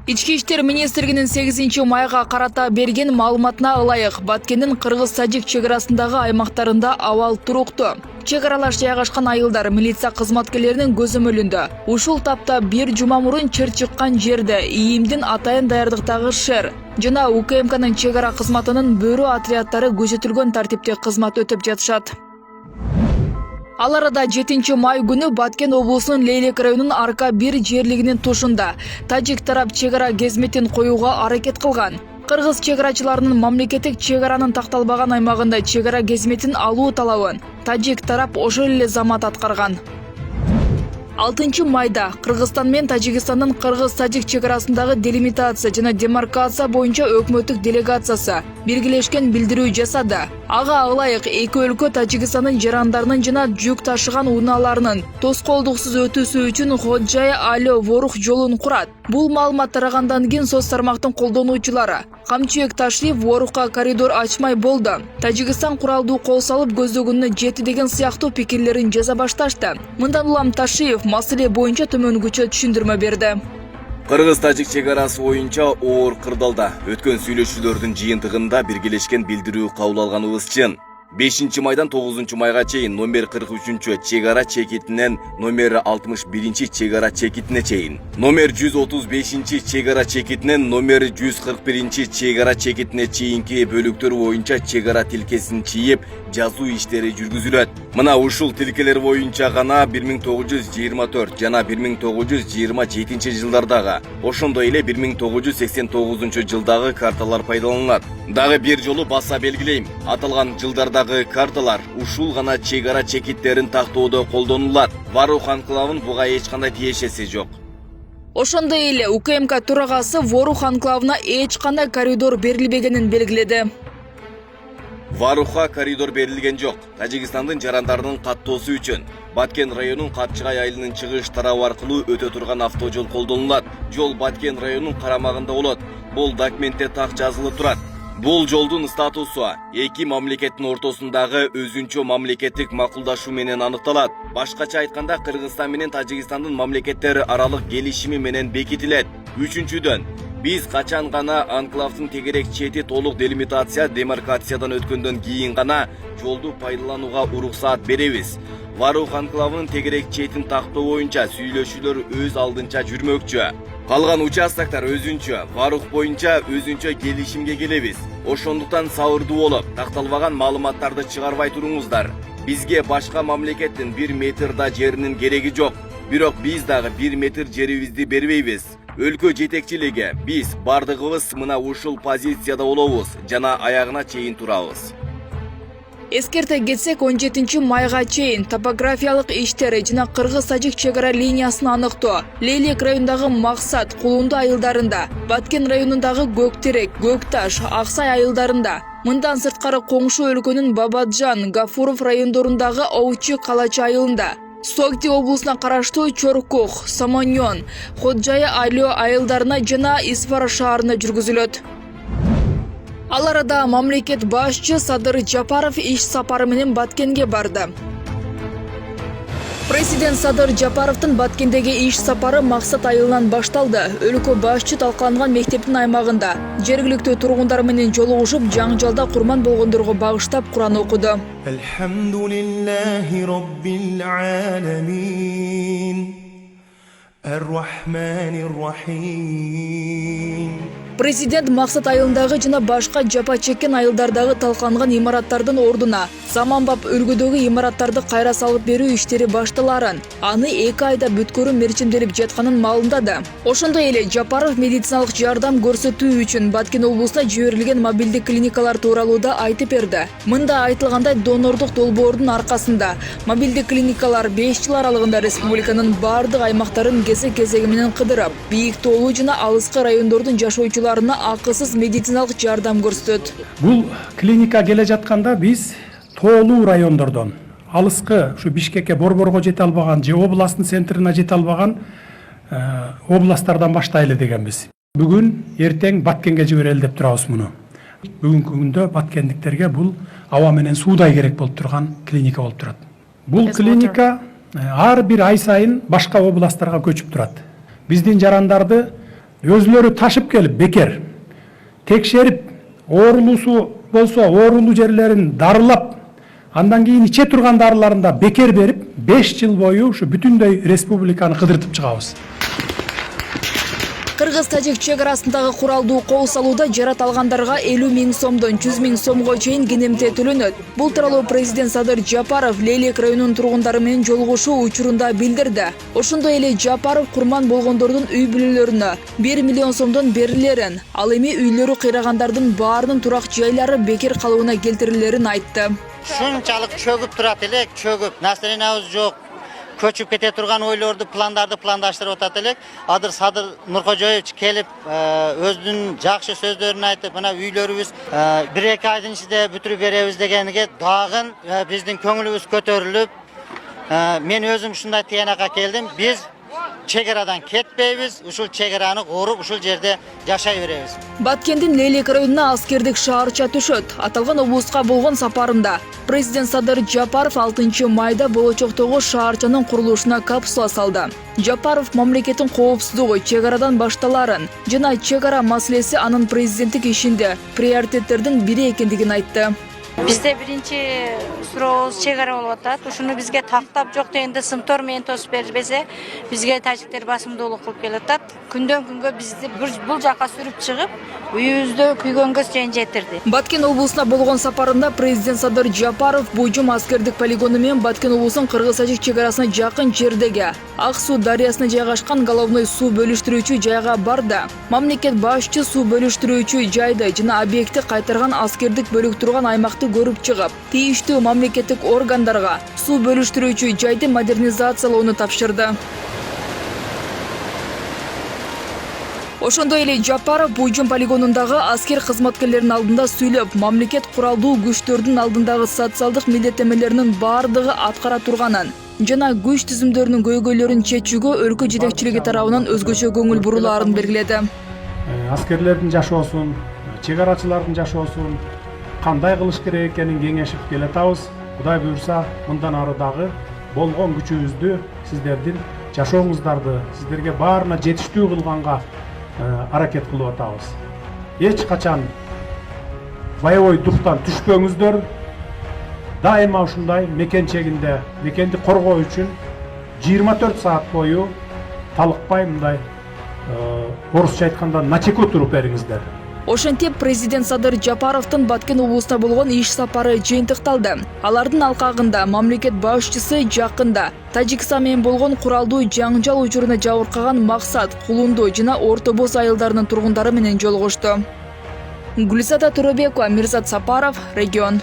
Ички иштер министрлигинин 8-майга карата берген маалыматына ылайык, Баткендин кыргыз-тажик чегарасындагы аймактарында абал туруктуу. Чегаралаш жайгашкан айылдар милиция кызматкерлеринин көзөмөлүндө. Ушул тапта бир жума мурун чыр чыккан жерде ИИМдин атайын даярдыктагы ШЭР жана УКМКнын чегара кызматынын бөрү отряддары көзөтүлгөн тартипте кызмат өтөп жатышат. Ал арада 7-май күнү Баткен облусунун Лейлек районунун Арка-1 жерлигинин тушунда тажик тарап чегара кезметин коюуга аракет кылган. Кыргыз чегарачыларынын мамлекеттик чегаранын такталбаган аймагында чегара кезметин алуу талабын тажик тарап ошол эле замат аткарган. 6-майда Кыргызстан менен Тажикстандын кыргыз-тажик чегарасындагы делимитация жана демаркация боюнча өкмөттүк делегациясы биргелешкен билдирүү жасады. Ага ылайык эки өлкө Тажикстандын жарандарынын жана жүк ташыган унааларынын тоскоолдуксуз өтүүсү үчүн Ходжай-Айло-Ворух жолун курат. Бул маалымат тарагандан кийин соц тармактын колдонуучулары камчыбек Ташлиев Ворухка коридор ачмай болду. Тажикстан куралдуу кол салып көздөгөнүнө жетти деген сыяктуу пикирлерин жаза башташты. Мындан улам Ташлиев маселе боюнча төмөнгүчө түшүндүрмө берди. Кыргыз-тажик чегарасы боюнча оор кырдаалда өткөн сүйлөшүүлөрдүн жыйынтыгында биргелешкен билдирүү кабыл алганыбыз чын. 5-майдан 9-майга чейин номер 43 чегара чекитинен номер 61 чегара чекитине чейин, номер 135 чегара чекитинен номер 141 чегара чекитине чейинки бөлүктөр боюнча чегара тилкесин чийип жазуу иштери жүргүзүлөт. Мына ушул тилкелер боюнча гана 1924 жана 1927 жылдардагы, ошондой эле 1989 жылдагы карталар пайдаланылат. Дагы бир жолу баса белгилейм, аталган жылдардагы карталар ушул гана чегара чекиттерин тактоодо колдонулат. Ворух анклавын буга эч кандай тиешеси жок. Ошондой эле УКМК төрагасы Ворух анклавына эч кандай коридор берилбегенин белгиледи. Варухка коридор берилген жок. Тажикстандын жарандарынын каттоосу үчүн Баткен районунун Капчыгай айылынын чыгыш тарабы аркылуу өтө турган автожол колдонулат. Жол Баткен районунун карамагында болот. Бул документте так жазылып турат. Бул жолдун статусу эки мамлекеттин ортосундагы өзүнчө мамлекеттик макулдашуу менен аныкталат. Башкача айтканда Кыргызстан менен Тажикстандын мамлекеттери аралык келишими менен бекитилет. Үчүнчүдөн, биз качан гана анклавдын тегерек чети толук делимитация, демаркациядан өткөндөн кийин гана жолду пайдаланууга уруксаат беребиз. Ворух анклавынын тегерек четин тактоо боюнча сүйлөшүүлөр өз алдынча жүрмөкчү. Калган участоктор өзүнчө, Ворух боюнча өзүнчө келишимге келебиз. Ошондуктан сабырдуу болуп, такталбаган маалыматтарды чыгарбай туруңуздар. Бизге башка мамлекеттин 1 метр да жеринин кереги жок. Бирок биз дагы 1 метр жерибизди бербейбиз. Өлкө жетекчилиги биз бардыгыбыз мына ушул позицияда болобуз жана аягына чейин турабыз. Эскерте кетсек, 17-майга чейин топографиялык иштери жана кыргыз-тажик чегара линиясын аныктоо, Лейлек районундагы Максат, Кулунду айылдарында, Баткен районундагы Көктерек, Көкташ, Аксай айылдарында, мындан сырткары коңшу өлкөнүн Бабаджан, Гафуров райондорундагы Оучу Калачы айылында, Согди облусуна караштуу Чоркух, Самоньон, Ходжай-Айло айылдарына жана Исфара шаарына жүргүзүлөт. Ал арада мамлекет башчы Садыр Жапаров иш сапары менен Баткенге барды. Президент Садыр Жапаровдун Баткендеги иш сапары Максат айылынан башталды. Өлкө башчы талкаланган мектептин аймагында жергиликтүү тургундар менен жолугушуп, жаңжалда курман болгондорго багыштап Куран окуду. Элхамдулиллахи роббил аламин. Ар-Рахманир Рахим. Президент Максат айылындагы жана башка жапа чеккен айылдардагы талканган имараттардын ордуна заманбап үлгүдөгү имараттарды кайра салып берүү иштери башталарын, аны 2 айда бүткөрүү мерчимделип жатканын маалымдады. Ошондой эле Жапаров медициналык жардам көрсөтүү үчүн Баткен облусуна жиберилген мобилдик клиникалар тууралуу да айтып берди. Мында айтылгандай, донордук долбоордун аркасында мобилдик клиникалар 5 жыл аралыгында республиканын бардык аймактарын кезеги менен кыдырып, бийик тоолуу жана алыскы райондордун жашоочуларына акысыз медициналык жардам көрсөтөт. Бул клиника келе жатканда биз тоолуу райондордон, алыскы ушу Бишкекке, Борборго жете албаган же областтын центрине жете албаган областтардан баштайлы дегенбиз. Бүгүн эртең Баткенге жиберели деп турабыз муну. Бүгүнкү күндө баткендиктерге бул аба менен суудай керек болуп турган клиника болуп турат. Бул клиника ар бир ай сайын башка областтарга көчүп турат. Биздин жарандарды өзлөрү ташып келип бекер текшерип, оорулуусу болсо оорулуу жерлерин дарылап, андан кийин иче турган дарыларын да бекер берип, 5 жыл бою ушу бүтүндөй республиканы кыдыртып чыгабыз. Кыргыз-тажик чек арасындагы куралдуу кол салууда жарат алгандарга 50 миң сомдон 100 миң сомго чейин кенемте төлөнөт. Бул тууралуу президент Садыр Жапаров Лейлек районунун тургундары менен жолугушуу учурунда билдирди. Ошондой эле Жапаров курман болгондордун үй бүлөлөрүнө 1 миллион сомдон берилерин, ал эми үйлөрү кыйрагандардын баарынын турак жайлары бекер калууна келтирилерин айтты. Шунчалык чөгүп турат элек, чөгүп, настроениябыз жок. Көчүп кете турган ойлорду, пландарды пландаштырып атат элек. Адыр Садыр Нуркожоевич келип, өзүнүн жакшы сөздөрүн айтып, мына үйлөрүбүз 1-2 айдын ичинде бүтүрүп беребиз дегениге дагы биздин көңүлүбүз көтөрүлүп, мен өзүм ушундай тыянакка келдим. Биз чегарадан кетпейбиз, ушул чегараны коруп, ушул жерде жашай беребиз. Баткендин Лейлек районуна аскердик шаарча түшөт. Аталган облуска болгон сапарында президент Садыр Жапаров 6 майда болочоктогу шаарчанын курулушуна капсула салды. Жапаров мамлекеттин коопсуздугу чегарадан башталарын жана чегара маселеси анын президенттик ишинде приоритеттердин бири экендигин айтты. Бизде биринчи сурообуз чегара болуп атат. Ушуну бизге тактап жок дегенде сымтор менен тосуп бербесе, бизге тажиктер басымдуулук кылып келатат. Күндөн күнгө бизди бул жакка сүрүп чыгып, үйүбүздө күйгөнгө чейин жетирди. Баткен облусуна болгон сапарында президент Садыр Жапаров Бужум аскердик полигону менен Баткен облусунун кыргыз-тажик чегарасына жакын жердеги Ак суу дарыясына жайгашкан головной суу бөлүштүрүүчү жайга барды. Мамлекет башчы суу бөлүштүрүүчү жайды жана объектти кайтарган аскердик бөлүк турган аймакты көрүп чыгып, тийиштүү мамлекеттик органдарга суу бөлүштүрүүчү жайды модернизациялоону тапшырды. Ошондой эле Жапаров Бужум полигонундагы аскер кызматкерлеринин алдында сүйлөп, мамлекет куралдуу күчтөрдүн алдындагы социалдык милдеттемелеринин бардыгы аткара турганын жана күч түзүмдөрүнүн көйгөйлөрүн чечүүгө өлкө жетекчилиги тарабынан өзгөчө көңүл бурулаарын белгиледи. Аскерлердин жашоосун, чегарачылардын жашоосун кандай кылыш керек экенин кеңешип келатабыз. Кудай буйрса, мындан ары дагы болгон күчүбүздү сиздердин жашооңуздарды сиздерге баарына жетиштүү кылганга аракет кылып атабыз. Эч качан боевой духтан түшпөңүздөр. Дайыма ушундай мекенчегинде, мекенди коргоо үчүн 24 саат бою талыкпай мындай орусча айтканда начеку туруп бериңиздер. Ошентип президент Садыр Жапаровдун Баткен облусуна болгон иш сапары жыйынтыкталды. Алардын алкагында мамлекет башчысы жакында Тажикстан менен болгон куралдуу жаңжал учуруна жабыркаган Максат, Кулунду жана Орто Боз айылдарынын тургундары менен жолугушту. Гүлзада Туробекова, Мирзат Сапаров, Регион.